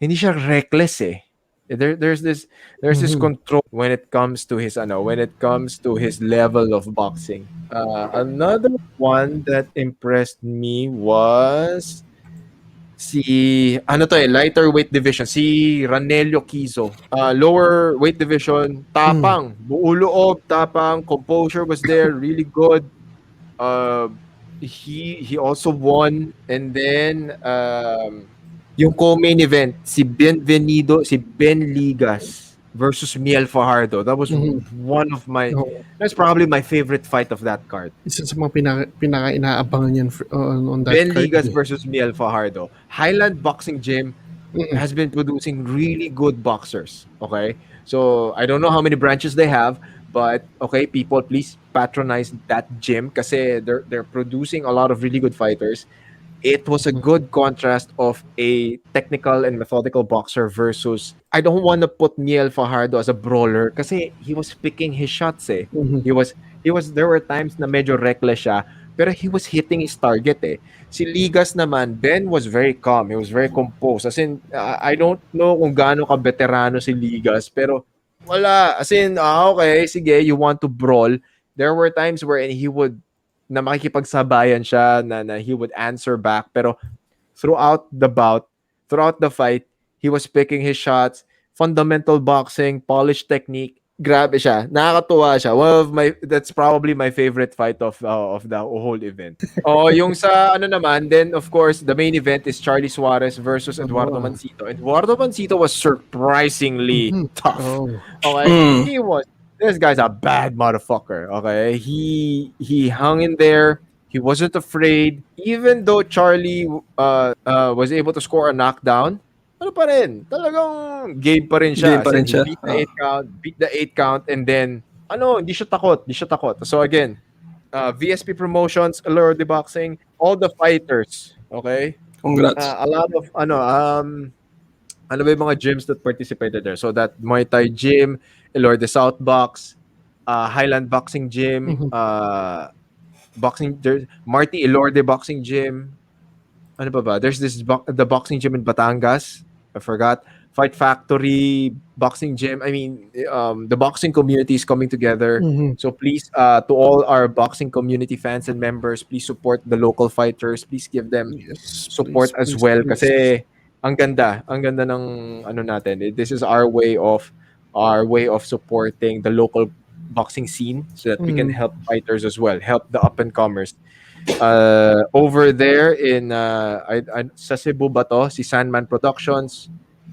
Hindi siya reckless eh. There's this Mhm. control when it comes to his level of boxing. Another one that impressed me was lighter weight division, si Ranelio Kizo. Lower weight division, Mm. tapang, buo loob, tapang, composure was there, really good. Uh, he also won, and then yung co-main event, si Ben Ligas versus Miel Fajardo. Mhm. Oo. That's probably my favorite fight of that card. Isa sa mga pinaka-inaabangan yan on that Ben card. Ligas versus Miel Fajardo. Highland Boxing Gym Mm. has been producing really good boxers. Okay? So, I don't know how many branches they have, but okay, people, please patronize that gym kasi they're producing a lot of really good fighters. It was a good contrast of a technical and methodical boxer versus, I don't want to put Miel Fajardo as a brawler kasi he was picking his shots eh. Mhm. There were times na medyo reckless siya, pero he was hitting his target eh. Si Ligas naman, Ben was very calm. He was very composed. As in, I don't know kung gaano ka veterano si Ligas, pero wala. As in, okay, sige, you want to brawl. There were times where he would na makikipagsabayan siya, na he would answer back. Pero throughout the fight, he was picking his shots, fundamental boxing, polished technique, grabe siya. Nakakatuwa siya. That's probably my favorite fight of the whole event. Oh, yung sa ano naman, then of course, the main event is Charlie Suarez versus Eduardo Oh. Mancito. Eduardo Mancito was surprisingly tough. Oh. Okay? This guy's a bad motherfucker. Okay? He hung in there. He wasn't afraid. Even though Charlie was able to score a knockdown, ano pa rin? Talagang game pa rin siya. Game pa rin He siya. beat the 8 count, and then, hindi siya takot. So again, VSP Promotions, Allure the Boxing, all the fighters, okay? Congrats. A lot of, ano ba yung mga gyms that participated there? So that Muay Thai Gym, Allure the South Box, Highland Boxing Gym, Marty Elorde Boxing Gym. Ano ba? There's the boxing gym in Batangas. I forgot. Fight Factory Boxing Gym. I mean, the boxing community is coming together. So please, to all our boxing community fans and members, please support the local fighters. Please give them support as well. Kasi ang ganda ng ano natin. This is our way of supporting the local boxing scene so that we can help fighters as well, help the up and comers. Over there in sa Cebu ba to? Si Sandman Productions.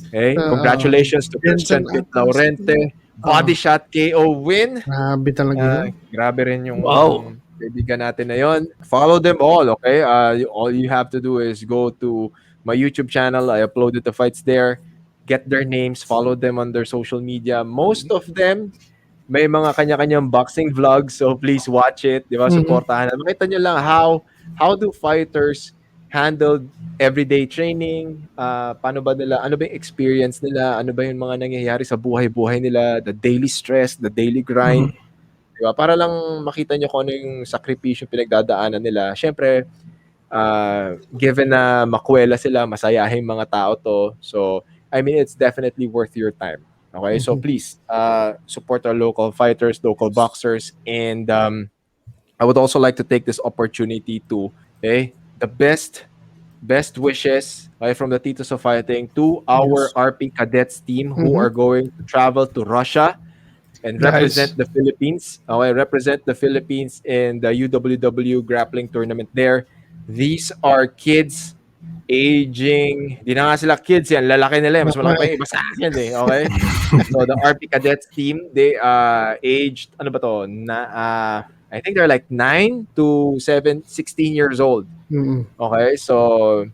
Okay? Congratulations to Christian Pit Laurente. Body shot KO win. Grabe talaga. Grabe rin yung kaibigan natin na yon. Follow them all, okay? All you have to do is go to my YouTube channel. I uploaded the fights there. Get their names, follow them on their social media. Most of them may mga kanya-kanyang boxing vlogs, so please watch it, di ba? Supportahan. Makita nyo lang how do fighters handle everyday training, paano ba nila, ano ba yung experience nila, ano ba yung mga nangyayari sa buhay-buhay nila, the daily stress, the daily grind, di ba? Para lang makita nyo kung ano yung sakripisyo pinagdadaanan nila. Syempre, given na makwela sila, masayahing mga tao to, so I mean, it's definitely worth your time. Okay, so please support our local fighters, local boxers, and I would also like to take this opportunity to the best wishes from the Titos of Fighting to our RP Cadets team who are going to travel to Russia and represent the Philippines. Okay, represent the Philippines in the UWW Grappling Tournament there. These are kids aging, di na nga sila kids yan, lalaki nila, mas malaki pa yung iba sa akin okay? So the RP Cadets team, they aged, ano ba to, I think they're like 9 to 16 years old. Okay, so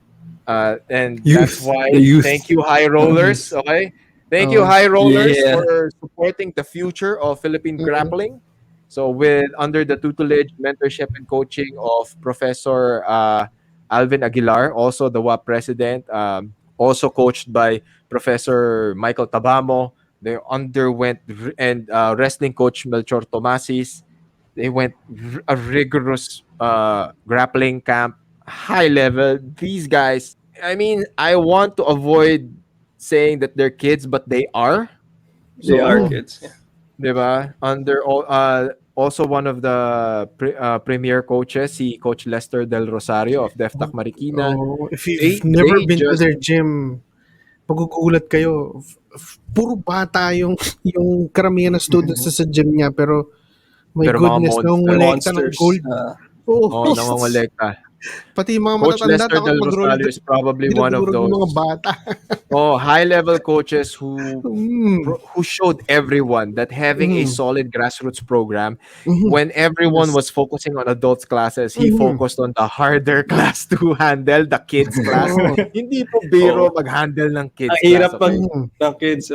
and that's why, thank you High Rollers, okay? Thank you High Rollers for supporting the future of Philippine grappling. So under the tutelage, mentorship, and coaching of Professor Alvin Aguilar, also the WAP president, also coached by Professor Michael Tabamo. They underwent, and wrestling coach Melchor Tomasis. They went a rigorous grappling camp, high level. These guys, I mean, I want to avoid saying that they're kids, but they are. They are kids. Yeah. Diba? Also one of the premier coaches, si Coach Lester Del Rosario of DefTac Marikina. If you've never been to their gym, magugulat kayo. Puro bata yung karamihan ng students sa gym niya, pero my goodness, nangungulekta ng gold. Nangungulekta. Pati yung mga Coach matatanda Lester Del Rosario is probably one of those mga bata. high-level coaches who showed everyone that having a solid grassroots program, when everyone was focusing on adults classes, he focused on the harder class to handle, the kids class. Hindi po biro mag-handle ng kids class. Hirap ng kids.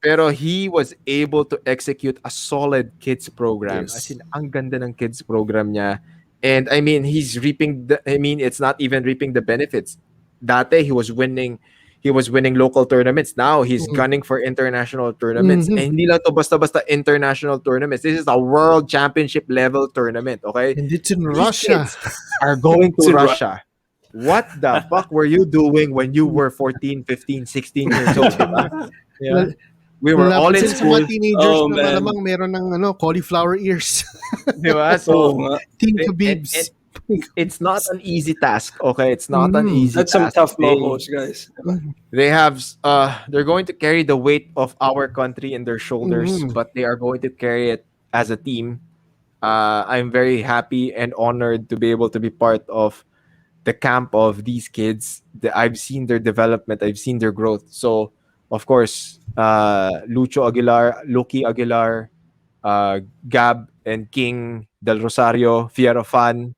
Pero he was able to execute a solid kids program. As in, ang ganda ng kids program niya. And I mean, he's reaping it's not even reaping the benefits. Dati, he was winning local tournaments. Now, he's gunning for international tournaments. And hindi lang to basta-basta international tournaments. This is a world championship level tournament, okay? And it's in Russia. Are going to Russia. What the fuck were you doing when you were 14, 15, 16 years old? Diba? Yeah. We were all in school. Sa mga teenagers na malamang meron ng cauliflower ears. Diba? So, Teen Khabibs. it's not an easy task. Okay, it's not an easy That's some task. tough momos, guys. They have they're going to carry the weight of our country in their shoulders, but they are going to carry it as a team. I'm very happy and honored to be able to be part of the camp of these kids. I've seen their development, I've seen their growth. So, of course, Lucky Aguilar, Gab and King Del Rosario, Fiero Fan,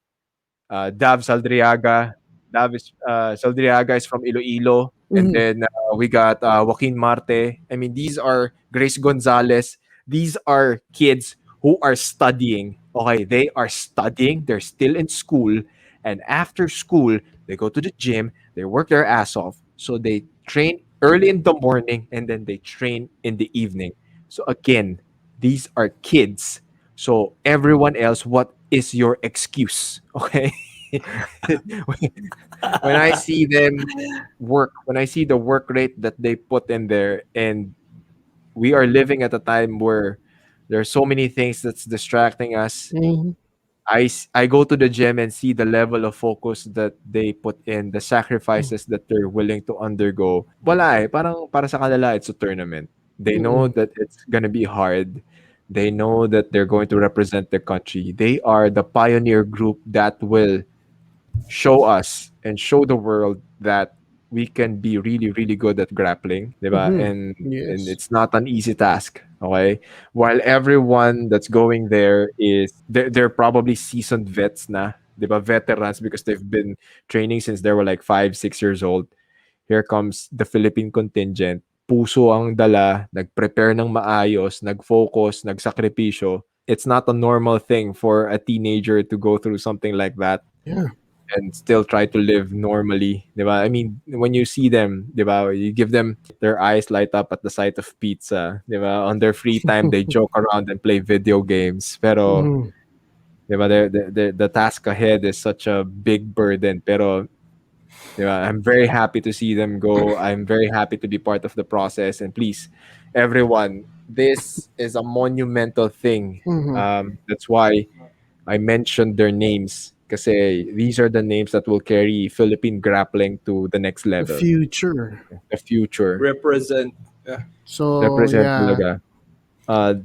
Dav Saldriaga. Saldriaga is from Iloilo. And then we got Joaquin Marte. I mean, these are Grace Gonzalez. These are kids who are studying. Okay, they are studying. They're still in school. And after school, they go to the gym. They work their ass off. So they train early in the morning and then they train in the evening. So again, these are kids. So everyone else, what is your excuse? Okay. When I see them work, when I see the work rate that they put in there, and we are living at a time where there's so many things that's distracting us. I go to the gym and see the level of focus that they put in, the sacrifices that they're willing to undergo. Wala eh. Parang para sa kanila, it's a tournament. They know that it's gonna be hard. They know that they're going to represent their country. They are the pioneer group that will show us and show the world that we can be really, really good at grappling, diba? And it's not an easy task, okay? While everyone that's going there they're probably seasoned vets na, diba? Veterans because they've been training since they were like 5, 6 years old. Here comes the Philippine contingent. Puso ang dala, nag-prepare ng maayos, nag-focus, nagsakripisyo. It's not a normal thing for a teenager to go through something like that. Yeah. And still try to live normally, diba? I mean, when you see them, diba, you give them, their eyes light up at the sight of pizza, diba? On their free time, they joke around and play video games. Pero, diba, the task ahead is such a big burden. Pero, diba, I'm very happy to see them go. I'm very happy to be part of the process. And please, everyone, this is a monumental thing. That's why I mentioned their names. Kasi these are the names that will carry Philippine grappling to the next level. The future. Represent. So, Represent talaga.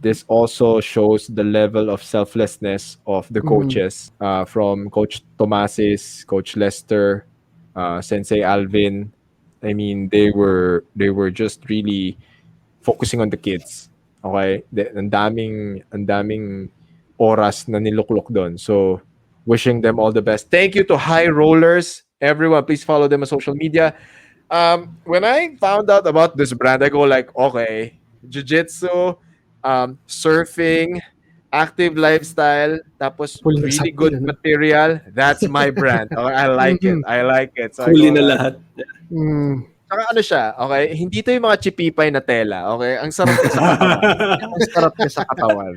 This also shows the level of selflessness of the coaches. From Coach Tomasis, Coach Lester, Sensei Alvin. I mean, they were just really focusing on the kids. Okay? Ang daming oras na niluklok doon. So, wishing them all the best. Thank you to High Rollers. Everyone, please follow them on social media. When I found out about this brand, I go like, okay, jiu-jitsu, surfing, active lifestyle, tapos really good material. That's my brand. Okay, I like it. I like it. So Huli na lahat. Saka ano siya, okay? Hindi to yung mga chipipay na tela, okay? Ang sarap niya sa katawan. Ang sarap niya sa katawan.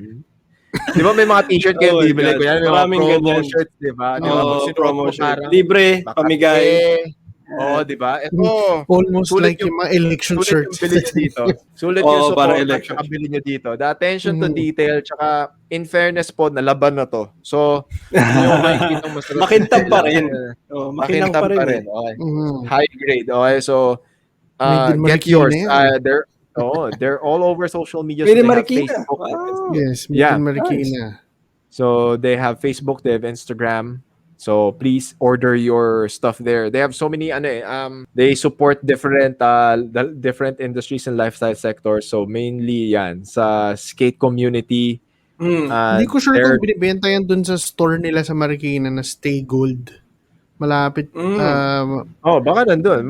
Di ba may mga t-shirt kayo bibili ko yan? May mga promo shirts, di ba? Di ba? Promo shirt. Libre, pamigay. Oo, di ba? Ito. Almost like yung mga election shirts. Sulit yung support at kakabili nyo dito. The attention to detail, tsaka in fairness po, nalaban na to. So, yung makikita masarap. Makintab pa rin. Makintab pa rin. Okay. High grade. Okay, so, get yours. They're all over social media. Pwede Marikina. Yes, Marikina. So they have Facebook, they have Instagram. So please order your stuff there. They have so many they support different industries and lifestyle sectors. So mainly yan sa skate community. Hindi ko sure kung binibenta yan dun sa store nila sa Marikina na Stay Gold. Malapit. Baka nandun.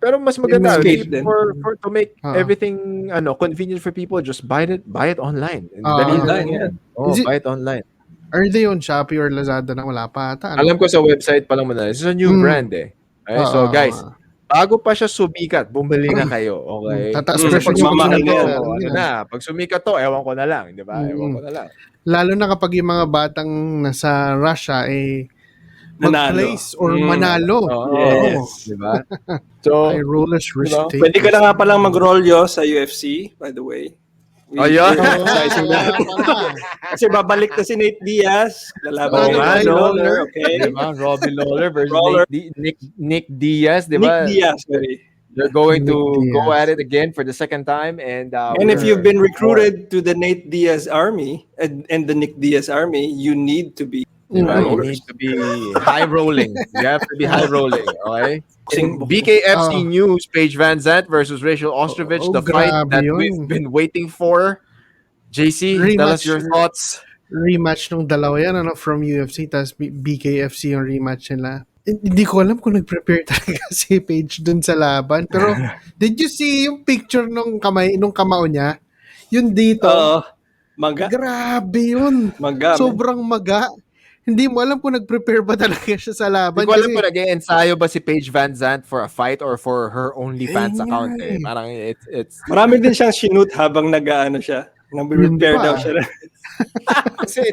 Pero mas maganda for to make everything convenient for people, just buy it online. Buy it online. Are they on Shopee or Lazada na wala pa ata? Alam ko sa website pa lang muna. This is a new brand eh. Okay, so guys, bago pa siya sumikat, bumili na kayo. Okay? Tataas presyo pag sumikat to, ewan ko na lang, di ba? Ewan ko na lang. Lalo na kapag yung mga batang nasa Russia mag-place or manalo. Yes, di ba? So, rollers risk taking. Pwede ka na nga palang mag-roll sa UFC, by the way. Ayun. Exercising na. Kasi babalik na si Nate Diaz. Lalaban Oo kay nga, Robbie no? Lawler. Okay. Diba? Robbie Lawler versus Lawler. Nick Diaz, Nick diba? Diaz, sorry. They're going Nick to go Diaz. at it again for the second time. And If you've been recruited to the Nate Diaz army and the Nick Diaz army, you need to be diba? You rollers. need to be high rolling. You have to be high rolling, okay? In BKFC news, Paige Vanzant versus Rachel Ostevich, the fight grabe that yun. we've been waiting for. JC, tell us your thoughts. Rematch nung dalawa yan, from UFC, tas BKFC yung rematch nila. Hindi ko alam kung nag-prepare talaga si Paige dun sa laban. Pero, did you see yung picture nung kamao niya? Yun dito. Maga. Grabe yun. Maga. Sobrang maga. Hindi mo alam kung nag-prepare ba talaga siya sa laban. Hindi ko alam kung nag-ensayo ba si Paige Vanzant for a fight or for her OnlyFans account. Parang it's... Marami din siyang sinut habang nag-ano siya. Nag-prepare daw siya. Kasi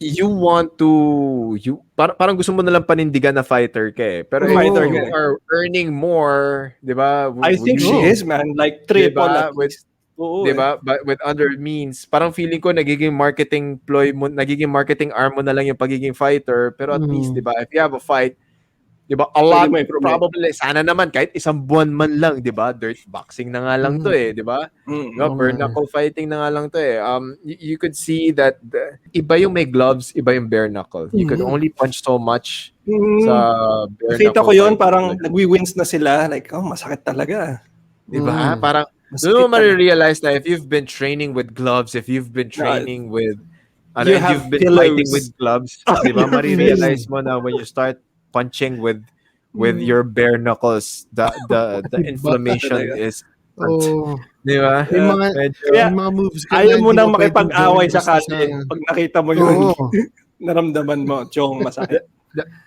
you want to... parang gusto mo nalang panindigan na fighter ka eh. Pero if you are earning more, di ba? I think she is, man. Like triple at least. Diba? But with other means, parang feeling ko nagiging marketing ploy mo, nagiging marketing arm mo na lang yung pagiging fighter. Pero at least, diba, if you have a fight, diba, a lot, probably, sana naman, kahit isang buwan man lang, diba, dirt boxing na nga lang to eh, diba? Diba, bare knuckle fighting na nga lang to eh. You could see that, iba yung may gloves, iba yung bare knuckle. You could only punch so much sa bare knuckle. Kita ko yun, parang nagwi-wins na sila. Like, masakit talaga. Diba? Parang, doon mo ma-realize na if you've been training with gloves, if you've been training with, you've been fighting with gloves, di ba? Ma-realize mo na when you start punching with your bare knuckles, the inflammation is, di ba? Yung mga moves. Ayaw mo nang makipag-away sa kate. Pag nakita mo yun, naramdaman mo, chong masakit.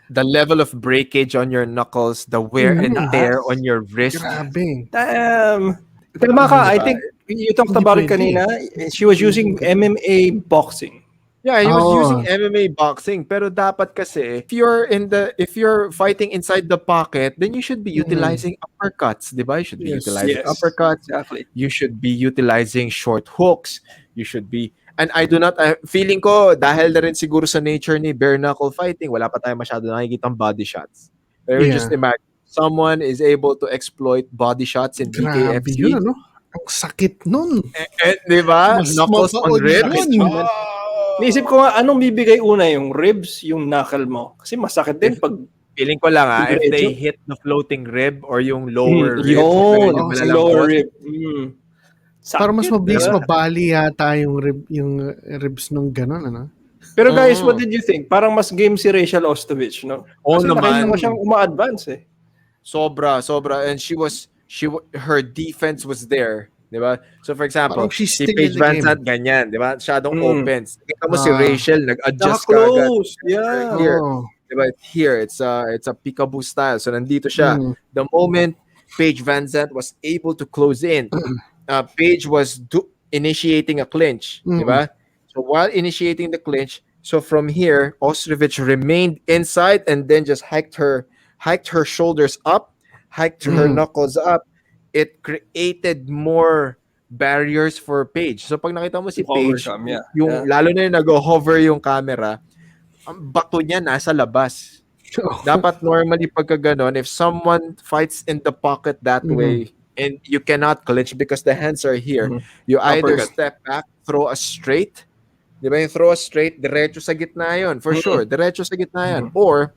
The level of breakage on your knuckles, the wear and tear on your wrist. Grabe. Damn. Tama ka, I think you talked about it kanina. She was using MMA boxing. Yeah, he was using MMA boxing. Pero dapat kasi, if you're fighting inside the pocket, then you should be utilizing uppercuts, di ba? You should be utilizing uppercuts. Exactly. You should be utilizing short hooks. You should be, and I do not, feeling ko, dahil na rin siguro sa nature ni bare knuckle fighting, wala pa tayo masyado nakikitang body shots. Pero just imagine, someone is able to exploit body shots in BKFC. Grabe yun, ang sakit nun. Di ba? Knuckles on ribs. Naisip ko nga, anong bibigay una, yung ribs, yung knuckle mo? Kasi masakit din pag... Feeling ko lang if they hit the floating rib or yung lower rib. Yung lower rib. Para mas mabilis mabali yata yung ribs nung gano'n, Pero guys, what did you think? Parang mas game si Rachel Ostevich, no? Kasi nakita mo siyang uma-advance eh. Sobra. And her defense was there, di ba? So for example, si Paige Vanzant ganyan, di ba? Shadong opens. Kita mo si Rachel nag-adjust kagad. Yeah. Here, di ba? Here it's a peekaboo style. So nandito siya. The moment Paige Vanzant was able to close in, Paige was initiating a clinch, di ba? So while initiating the clinch, so from here, Ostevich remained inside and then just hiked her shoulders up, hiked her knuckles up. It created more barriers for Paige. So pag nakita mo si Paige, lalo na yung nag-hover yung camera, ang bato niya nasa labas. Dapat normally pagka ganon, if someone fights in the pocket that way, and you cannot clinch because the hands are here, you either step back, throw a straight, di ba yung throw a straight, diretso sa gitna yun, for sure, diretso sa gitna yan. Or,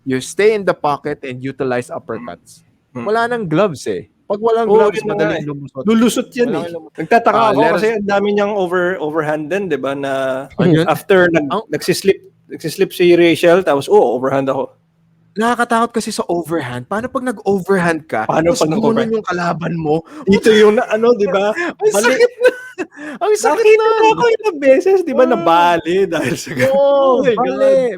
you stay in the pocket and utilize uppercuts. Wala nang gloves eh. Pag walang gloves, madaling lumusot. Lulusot yan eh. Nagtataka ako kasi ang dami niyang overhand din, di ba, na after nagsislip si Rachel, tapos overhand ako. Nakakatakot kasi sa overhand. Paano pag nag-overhand ka? Paano pag nag-overhand yung kalaban mo? Dito yung di ba? Ang sakit na. Ang sakit na. Ako ilang beses, di ba, nabali dahil sa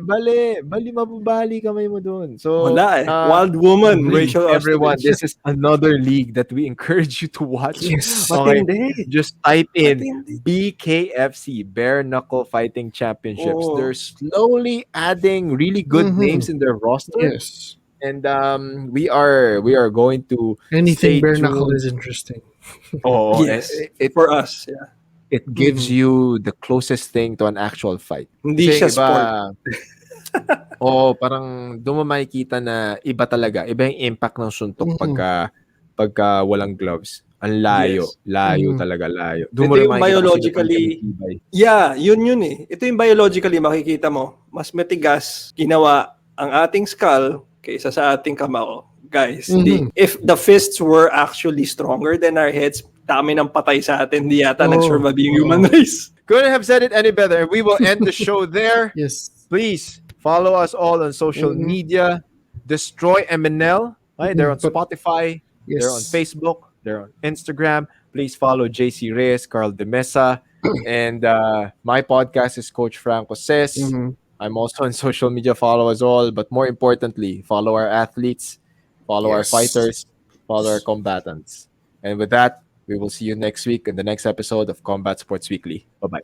Bali, mababali kamay mo dun. So, wala eh. Wild woman, Rachel Ostevich. Everyone, this is another league that we encourage you to watch. Yes. Okay. Just type in BKFC, Bare Knuckle Fighting Championships. They're slowly adding really good names in their roster. Yes. And we are going to Anything stay bare knuckle tuned. is interesting. Oh, Yes. it For us, yeah. it gives you the closest thing to an actual fight. Hindi Kasi siya iba, sport. parang doon mo makikita na iba talaga. Iba yung impact ng suntok pagka walang gloves. Ang layo. Yes. Layo talaga, layo. Doon Ito mo rin yung makikita kung sino biologically, talaga tibay. yeah, yun eh. Ito yung biologically makikita mo. Mas matigas ginawa ang ating skull kaysa sa ating kamao. Guys, if the fists were actually stronger than our heads, dami ng patay sa atin. Hindi yata nag-survive yung human race. Couldn't have said it any better. We will end the show there. Yes. Please follow us all on social media. Destroy MNL. Right? They're on Spotify. Yes. They're on Facebook. They're on Instagram. Please follow JC Reyes, Carl De Mesa. And my podcast is Coach Franco Says. I'm also on social media. Follow us all. But more importantly, follow our athletes. Follow our fighters. Follow our combatants. And with that, we will see you next week in the next episode of Combat Sports Weekly. Bye-bye.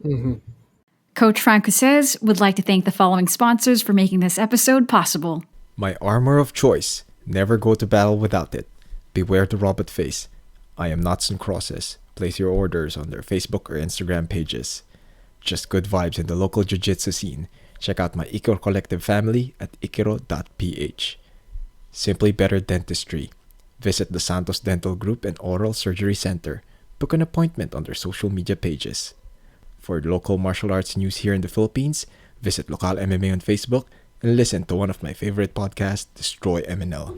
Coach Franco Says would like to thank the following sponsors for making this episode possible. My armor of choice. Never go to battle without it. Beware the robot face. I am Knots and Crosses. Place your orders on their Facebook or Instagram pages. Just good vibes in the local jiu-jitsu scene. Check out my Ikiro Collective family at ikiro.ph. Simply Better Dentistry. Visit the Santos Dental Group and Oral Surgery Center. Book an appointment on their social media pages. For local martial arts news here in the Philippines, visit Local MMA on Facebook and listen to one of my favorite podcasts, Destroy MNL.